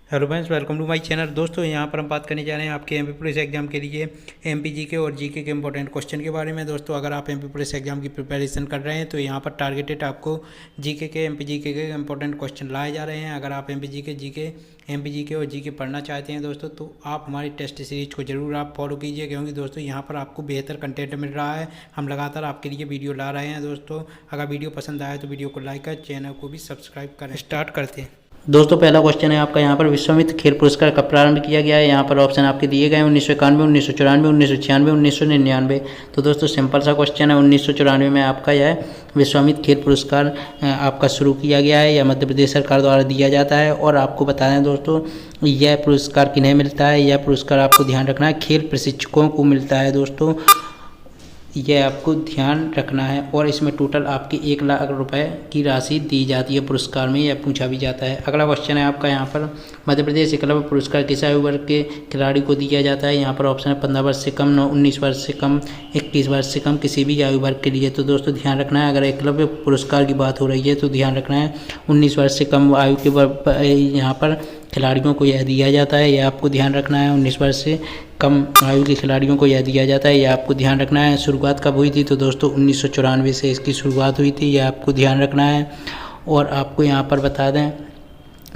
Hello friends, welcome to my channel. दोस्तों, यहाँ पर हम बात करने जा रहे हैं आपके एमपी पुलिस एग्जाम के लिए एमपी जीके और जीके के इंपॉर्टेंट क्वेश्चन के बारे में। दोस्तों, अगर आप एमपी पुलिस एग्जाम की प्रिपरेशन कर रहे हैं तो यहाँ पर टारगेटेड आपको जीके के एमपी जीके के इंपॉर्टेंट क्वेश्चन लाए जा रहे हैं। अगर आप एमपी जीके और जीके पढ़ना चाहते हैं दोस्तों, तो आप हमारी टेस्ट सीरीज को जरूर आप फॉलो कीजिए, क्योंकि दोस्तों यहाँ पर आपको बेहतर कंटेंट मिल रहा है। हम लगातार आपके लिए वीडियो ला रहे हैं। दोस्तों, अगर वीडियो पसंद आए तो वीडियो को लाइक कर, चैनल को भी सब्सक्राइब करें। स्टार्ट करते हैं। दोस्तों, पहला क्वेश्चन है आपका। यहाँ पर विश्वामित्र खेल पुरस्कार कब प्रारंभ किया गया है। यहाँ पर ऑप्शन आपके दिए गए हैं 1991, 1994, 1996, 1999। तो दोस्तों, सिंपल सा क्वेश्चन है। 1994 में आपका यह विश्वामित्र खेल पुरस्कार आपका शुरू किया गया है। यह मध्य प्रदेश सरकार द्वारा दिया जाता है। और आपको बता दें दोस्तों, यह पुरस्कार किन्हें मिलता है। यह पुरस्कार आपको ध्यान रखना है, खेल प्रशिक्षकों को मिलता है दोस्तों, यह आपको ध्यान रखना है। और इसमें टोटल आपकी 1 लाख रुपए की राशि दी जाती है पुरस्कार में, यह पूछा भी जाता है। अगला क्वेश्चन है आपका। यहाँ पर मध्य प्रदेश एकलव्य पुरस्कार किस आयु वर्ग के खिलाड़ी को दिया जाता है। यहाँ पर ऑप्शन है 15 वर्ष से कम, 19 वर्ष से कम, 21 वर्ष से कम, किसी भी आयु वर्ग के लिए। तो दोस्तों, ध्यान रखना है, अगर एकलव्य पुरस्कार की बात हो रही है तो ध्यान रखना है 19 वर्ष से कम आयु के यहाँ पर खिलाड़ियों को यह दिया जाता है। यह आपको ध्यान रखना है। 19 वर्ष से कम आयु के खिलाड़ियों को यह दिया जाता है, यह आपको ध्यान रखना है। शुरुआत कब हुई थी। तो दोस्तों, 1994 से इसकी शुरुआत हुई थी, यह आपको ध्यान रखना है। और आपको यहाँ पर बता दें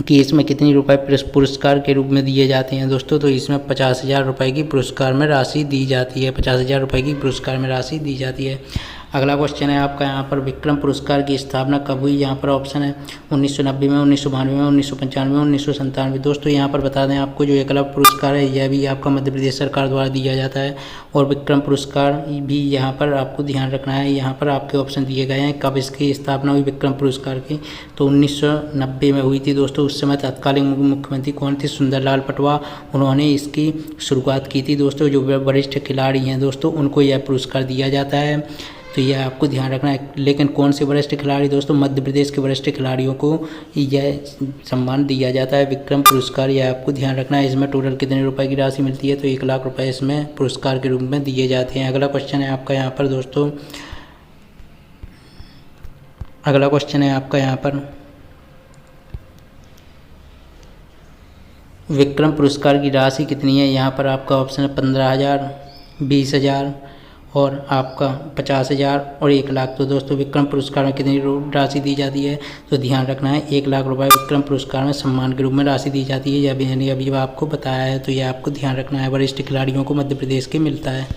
कि इसमें कितनी रुपए पुरस्कार के रूप में दिए जाते हैं दोस्तों। तो इसमें 50,000 रुपये की पुरस्कार में राशि दी जाती है। 50,000 रुपये की पुरस्कार में राशि दी जाती है। अगला क्वेश्चन है आपका। यहाँ पर विक्रम पुरस्कार की स्थापना कब हुई। यहाँ पर ऑप्शन है 1990 में, 1992 में, 1995 में, 1997। दोस्तों, यहाँ पर बता दें आपको, जो एकलव्य पुरस्कार है यह भी आपका मध्य प्रदेश सरकार द्वारा दिया जाता है। और विक्रम पुरस्कार भी यहाँ पर आपको ध्यान रखना है। यहाँ पर आपके ऑप्शन दिए गए हैं कब इसकी स्थापना हुई विक्रम पुरस्कार की। तो 1990 में हुई थी दोस्तों। उस समय तत्कालीन मुख्यमंत्री कौन थे। सुंदरलाल पटवा, उन्होंने इसकी शुरुआत की थी दोस्तों। जो वरिष्ठ खिलाड़ी हैं दोस्तों, उनको यह पुरस्कार दिया जाता है, तो यह आपको ध्यान रखना है। लेकिन कौन से वरिष्ठ खिलाड़ी दोस्तों, मध्य प्रदेश के वरिष्ठ खिलाड़ियों को यह सम्मान दिया जाता है, विक्रम पुरस्कार, यह आपको ध्यान रखना है। इसमें टोटल कितने रुपए की राशि मिलती है। तो 1 लाख रुपए इसमें पुरस्कार के रूप में दिए जाते हैं। अगला क्वेश्चन है आपका यहाँ पर दोस्तों। अगला क्वेश्चन है आपका यहाँ पर। विक्रम पुरस्कार की राशि कितनी है। यहाँ पर आपका ऑप्शन है 15,000, 20,000 और आपका 50,000 और 1 लाख। तो दोस्तों, विक्रम पुरस्कार में कितनी राशि दी जाती है। तो ध्यान रखना है 1 लाख रुपए विक्रम पुरस्कार में सम्मान के रूप में राशि दी जाती है। यह भी मैंने अभी आपको बताया है, तो यह आपको ध्यान रखना है। वरिष्ठ खिलाड़ियों को मध्य प्रदेश के मिलता है।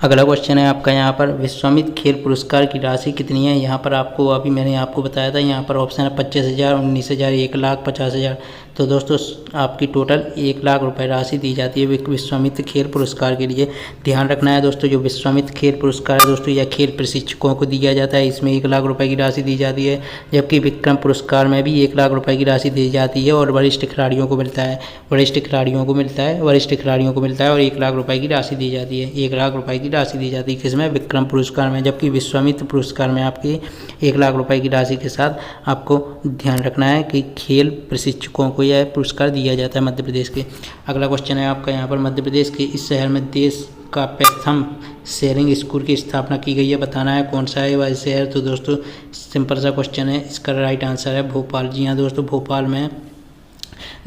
अगला क्वेश्चन है आपका। यहाँ पर विश्वामित्र खेल पुरस्कार की राशि कितनी है। यहाँ पर आपको अभी मैंने आपको बताया था। यहाँ पर ऑप्शन है 25,000, 19,000, 1 लाख, 50,000। तो दोस्तों, आपकी टोटल 1 लाख रुपए राशि दी जाती है विश्वामित्र खेल पुरस्कार के लिए। ध्यान रखना है दोस्तों, जो विश्वामित्र खेल पुरस्कार है दोस्तों, यह खेल प्रशिक्षकों को दिया जाता है। इसमें 1 लाख रुपए की राशि दी जाती है। जबकि विक्रम पुरस्कार में भी 1 लाख रुपए की राशि दी जाती है और वरिष्ठ खिलाड़ियों को मिलता है। वरिष्ठ खिलाड़ियों को मिलता है और 1 लाख रुपए की राशि दी जाती है। 1 लाख रुपए की राशि दी जाती है किसमें, विक्रम पुरस्कार में। जबकि विश्वामित्र पुरस्कार में आपकी 1 लाख रुपए की राशि के साथ आपको ध्यान रखना है कि खेल प्रशिक्षकों को यह पुरस्कार दिया जाता है मध्य प्रदेश के। अगला क्वेश्चन है आपका। यहाँ पर मध्य प्रदेश के इस शहर में देश का प्रथम शेयरिंग स्कूल की स्थापना की गई है। बताना है कौन सा है वह शहर। तो दोस्तों, सिंपल सा क्वेश्चन है, इसका राइट आंसर है भोपाल। जी हाँ दोस्तों, भोपाल में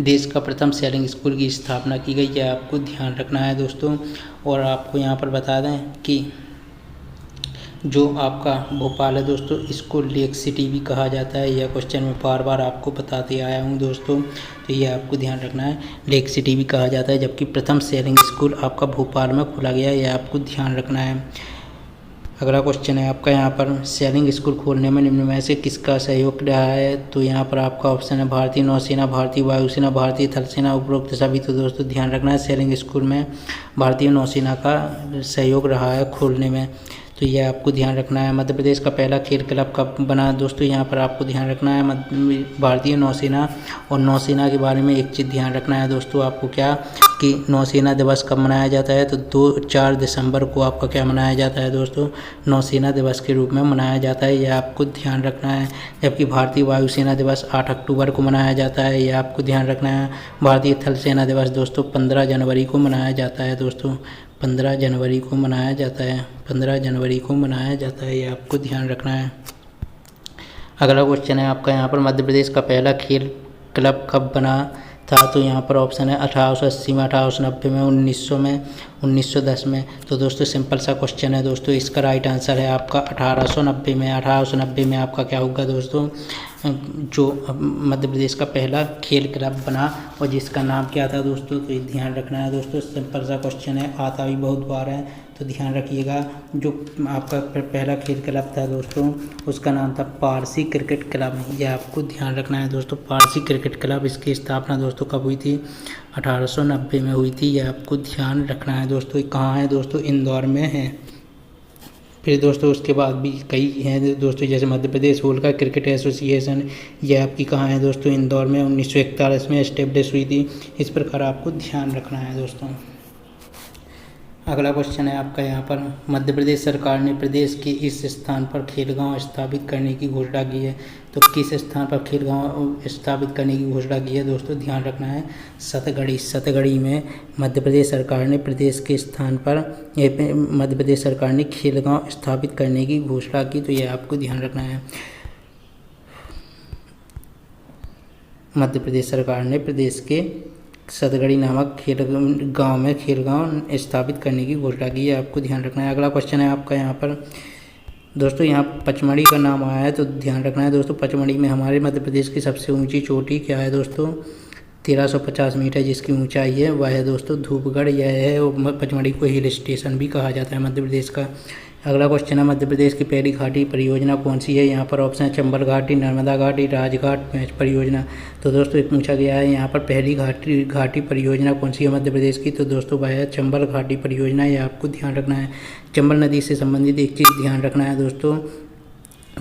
देश का प्रथम शेयरिंग स्कूल की स्थापना की गई है, आपको ध्यान रखना है दोस्तों। और आपको यहाँ पर बता दें कि जो आपका भोपाल है दोस्तों, इसको लेक सिटी भी कहा जाता है। यह क्वेश्चन मैं बार बार आपको बताते आया हूँ दोस्तों, तो ये आपको ध्यान रखना है, लेक सिटी भी कहा जाता है। जबकि प्रथम शेयरिंग स्कूल आपका भोपाल में खोला गया है, यह आपको ध्यान रखना है। अगला क्वेश्चन है आपका। यहाँ पर शेयरिंग स्कूल खोलने में निम्न में से किसका सहयोग रहा है। तो यहाँ पर आपका ऑप्शन है भारतीय नौसेना, भारतीय वायुसेना, भारतीय थल सेना, उपरोक्त सभी। तो दोस्तों, ध्यान रखना है, शेयरिंग स्कूल में भारतीय नौसेना का सहयोग रहा है खोलने में, तो यह आपको ध्यान रखना है। मध्य प्रदेश का पहला खेल क्लब कब बना दोस्तों, यहाँ पर आपको ध्यान रखना है भारतीय नौसेना। और नौसेना के बारे में एक चीज़ ध्यान रखना है दोस्तों, आपको क्या कि नौसेना दिवस कब मनाया जाता है। तो 4 दिसंबर को आपका क्या मनाया जाता है दोस्तों, नौसेना दिवस के रूप में मनाया जाता है, यह आपको ध्यान रखना है। जबकि भारतीय वायुसेना दिवस 8 अक्टूबर को मनाया जाता है, यह आपको ध्यान रखना है। भारतीय थल सेना दिवस दोस्तों 15 जनवरी को मनाया जाता है दोस्तों, 15 जनवरी को मनाया जाता है, 15 जनवरी को मनाया जाता है, ये आपको ध्यान रखना है। अगला क्वेश्चन है आपका। यहाँ पर मध्य प्रदेश का पहला खेल क्लब कब बना था? तो यहाँ पर ऑप्शन है 1880 में, 1890 में, 1900 में, 1910 में। तो दोस्तों सिंपल सा क्वेश्चन है दोस्तों, इसका राइट आंसर है आपका 1890 में। 1890 में आपका क्या होगा दोस्तों, जो मध्य प्रदेश का पहला खेल क्लब बना और जिसका नाम क्या था दोस्तों, तो ये ध्यान रखना है दोस्तों। सिंपल सा क्वेश्चन है, आता भी बहुत बार है, तो ध्यान रखिएगा। जो आपका पहला खेल क्लब था दोस्तों, उसका नाम था पारसी क्रिकेट क्लब। यह आपको ध्यान रखना है दोस्तों, पारसी क्रिकेट क्लब। इसकी स्थापना दोस्तों कब हुई थी? 1890 में हुई थी। यह आपको ध्यान रखना है दोस्तों। कहाँ है दोस्तों? इंदौर में है। फिर दोस्तों उसके बाद भी कई हैं दोस्तों, जैसे मध्य प्रदेश होलका क्रिकेट एसोसिएशन, यह आपकी कहाँ है दोस्तों? इंदौर में 1941 में एस्टेब्लिश हुई थी। इस प्रकार आपको ध्यान रखना है दोस्तों। अगला क्वेश्चन है आपका यहाँ पर, मध्य प्रदेश सरकार ने प्रदेश के इस स्थान पर खेलगांव स्थापित करने की घोषणा की है। तो किस स्थान पर खेलगांव स्थापित करने की घोषणा की है दोस्तों? ध्यान रखना है, सतगढ़ी। सतगढ़ी में मध्य प्रदेश सरकार ने प्रदेश के स्थान पर मध्य प्रदेश सरकार ने खेलगांव स्थापित करने की घोषणा की। तो यह आपको ध्यान रखना है, मध्य प्रदेश सरकार ने प्रदेश के सतगढ़ी नामक गांव में खेलगांव स्थापित करने की घोषणा की है। आपको ध्यान रखना है। अगला क्वेश्चन है आपका यहाँ पर दोस्तों, यहाँ पचमढ़ी का नाम आया है, तो ध्यान रखना है दोस्तों। पचमढ़ी में हमारे मध्य प्रदेश की सबसे ऊंची चोटी क्या है दोस्तों? 1350 मीटर जिसकी ऊंचाई है वह है दोस्तों धूपगढ़। यह है, और पचमढ़ी को हिल स्टेशन भी कहा जाता है मध्य प्रदेश का। अगला क्वेश्चन है, मध्य प्रदेश की पहली घाटी परियोजना कौन सी है? यहाँ पर ऑप्शन है चंबल घाटी, नर्मदा घाटी, राजघाट पेंच परियोजना। तो दोस्तों पूछा गया है यहाँ पर पहली घाटी परियोजना कौन सी है मध्य प्रदेश की? तो दोस्तों वह है चंबल घाटी परियोजना। यह आपको ध्यान रखना है। चंबल नदी से संबंधित एक चीज़ ध्यान रखना है दोस्तों,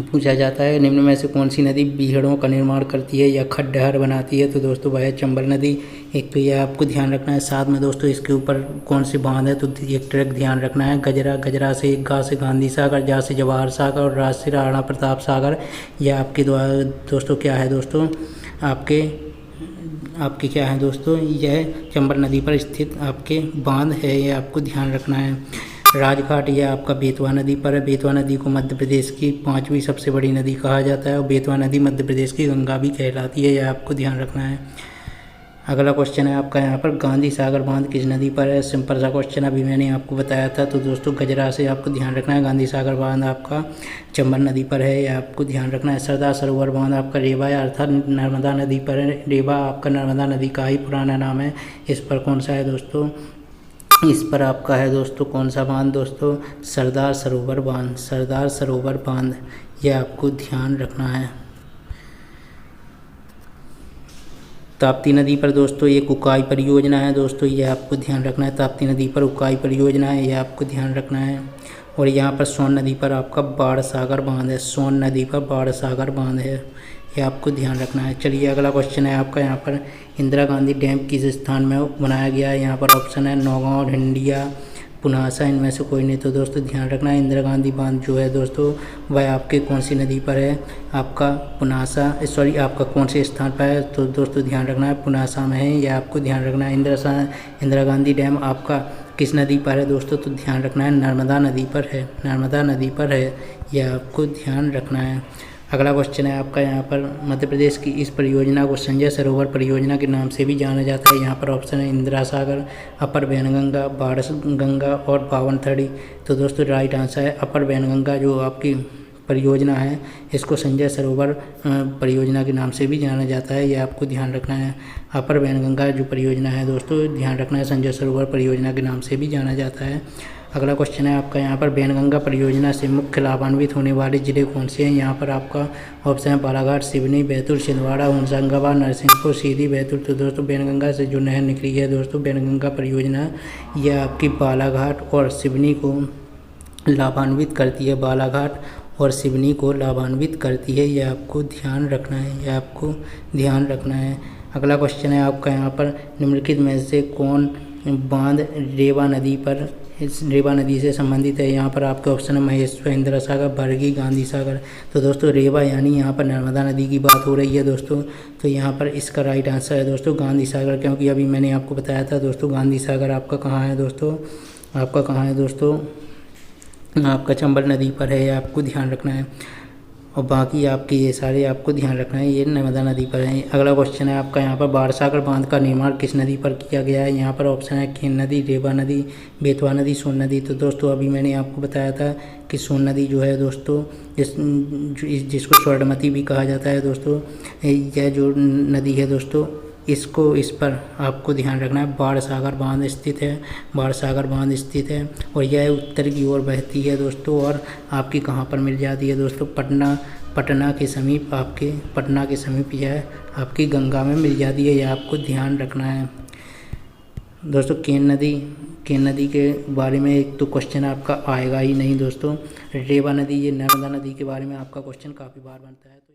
पूछा जाता है निम्न में से कौन सी नदी बीहड़ों का निर्माण करती है या खड्डहर बनाती है? तो दोस्तों वह है चंबल नदी। एक तो यह आपको ध्यान रखना है। साथ में दोस्तों इसके ऊपर कौन सी बांध है? तो एक ट्रैक ध्यान रखना है, गजरा। गजरा से गा से गांधी सागर, जा से जवाहर सागर और राज से राणा प्रताप सागर। यह आपके द्वारा दोस्तों क्या है दोस्तों, आपके क्या है दोस्तों, यह चंबल नदी पर स्थित आपके बांध है। यह आपको ध्यान रखना है। राजघाट यह आपका बेतवा नदी पर है। बेतवा नदी को मध्य प्रदेश की 5वीं सबसे बड़ी नदी कहा जाता है और बेतवा नदी मध्य प्रदेश की गंगा भी कहलाती है। यह आपको ध्यान रखना है। अगला क्वेश्चन है आपका यहाँ पर, गांधी सागर बांध किस नदी पर है? सिंपल सा क्वेश्चन अभी मैंने आपको बताया था। तो दोस्तों गजरा से आपको ध्यान रखना है। गांधी सागर बांध आपका चंबल नदी पर है। यह आपको ध्यान रखना है। सरदार सरोवर बांध आपका रेवा अर्थात नर्मदा नदी पर है। रेवा आपका नर्मदा नदी का ही पुराना नाम है। इस पर कौन सा है दोस्तों? इस पर आपका है दोस्तों कौन सा बांध दोस्तों? सरदार सरोवर बांध। सरदार सरोवर बांध, यह आपको ध्यान रखना है। ताप्ती नदी पर दोस्तों एक उकाई परियोजना है दोस्तों, यह आपको ध्यान रखना है। ताप्ती नदी पर उकाई परियोजना है, यह आपको ध्यान रखना है। और यहाँ पर सोन नदी पर आपका बाढ़ सागर बांध है। सोन नदी पर बाढ़ सागर बांध है, यह आपको ध्यान रखना है। चलिए अगला क्वेश्चन है आपका यहाँ पर, इंदिरा गांधी डैम किस स्थान में बनाया गया है? यहाँ पर ऑप्शन है नौगांव, ढिंडिया, पुनासा, इनमें से कोई नहीं। तो दोस्तों ध्यान रखना है, इंदिरा गांधी बांध जो है दोस्तों वह आपके कौन सी नदी पर है? आपका आपका कौन से स्थान पर है? तो दोस्तों ध्यान रखना है पुनासा में है। यह आपको ध्यान रखना है। इंदिरा गांधी डैम आपका किस नदी पर है दोस्तों? तो ध्यान रखना है नर्मदा नदी पर है। नर्मदा नदी पर है, यह आपको ध्यान रखना है। अगला क्वेश्चन है आपका यहाँ पर, मध्य प्रदेश की इस परियोजना को संजय सरोवर परियोजना के नाम से भी जाना जाता है। यहाँ पर ऑप्शन है इंदिरा सागर, अपर वैनगंगा, बाढ़ गंगा और बावनथड़ी। तो दोस्तों राइट आंसर है अपर वैनगंगा जो आपकी परियोजना है, इसको संजय सरोवर परियोजना के नाम से भी जाना जाता है। यह आपको ध्यान रखना है। अपर वैनगंगा जो परियोजना है दोस्तों ध्यान रखना है, संजय सरोवर परियोजना के नाम से भी जाना जाता है। अगला क्वेश्चन है आपका यहाँ पर, वैनगंगा परियोजना से मुख्य लाभान्वित होने वाले जिले कौन से हैं? यहाँ पर आपका ऑप्शन है बालाघाट, सिवनी, बैतूल, छिंदवाड़ा, होशंगाबाद, नरसिंहपुर, सीधी, बैतूल। तो दोस्तों वैनगंगा से जो नहर निकली है दोस्तों वैनगंगा परियोजना, यह आपकी बालाघाट और सिवनी को लाभान्वित करती है। बालाघाट और सिवनी को लाभान्वित करती है, यह आपको ध्यान रखना है। यह आपको ध्यान रखना है। अगला क्वेश्चन है आपका यहाँ पर, निम्नलिखित में से कौन बांध रेवा नदी पर रेवा नदी से संबंधित है? यहाँ पर आपके ऑप्शन है महेश्वर, इंदिरा सागर, बरगी, गांधी सागर। तो दोस्तों रेवा यानी यहाँ पर नर्मदा नदी की बात हो रही है दोस्तों, तो यहाँ पर इसका राइट आंसर है दोस्तों गांधी सागर, क्योंकि अभी मैंने आपको बताया था दोस्तों गांधी सागर आपका कहाँ है दोस्तों? आपका कहाँ है दोस्तों? आपका चंबल नदी पर है, आपको ध्यान रखना है। और बाकी आपके ये सारे आपको ध्यान रखना है, ये नर्मदा नदी पर है। अगला क्वेश्चन है आपका यहाँ पर बाणसागर बांध का निर्माण किस नदी पर किया गया है। यहाँ पर ऑप्शन है केन नदी, रेवा नदी, बेतवा नदी, सोन नदी। तो दोस्तों अभी मैंने आपको बताया था कि सोन नदी जो है दोस्तों जिसको स्वर्णमती भी कहा जाता है दोस्तों, यह जो नदी है दोस्तों इस पर आपको ध्यान रखना है। बाणसागर बांध स्थित है, बाणसागर बांध स्थित है और यह उत्तर की ओर बहती है दोस्तों। और आपकी कहाँ पर मिल जाती है दोस्तों, पटना के समीप, आपके पटना के समीप यह आपकी गंगा में मिल जाती है, यह आपको ध्यान रखना है दोस्तों। केन नदी के बारे में एक तो क्वेश्चन आपका आएगा ही नहीं दोस्तों। रेवा नदी, ये नर्मदा नदी के बारे में आपका क्वेश्चन काफ़ी बार बनता है।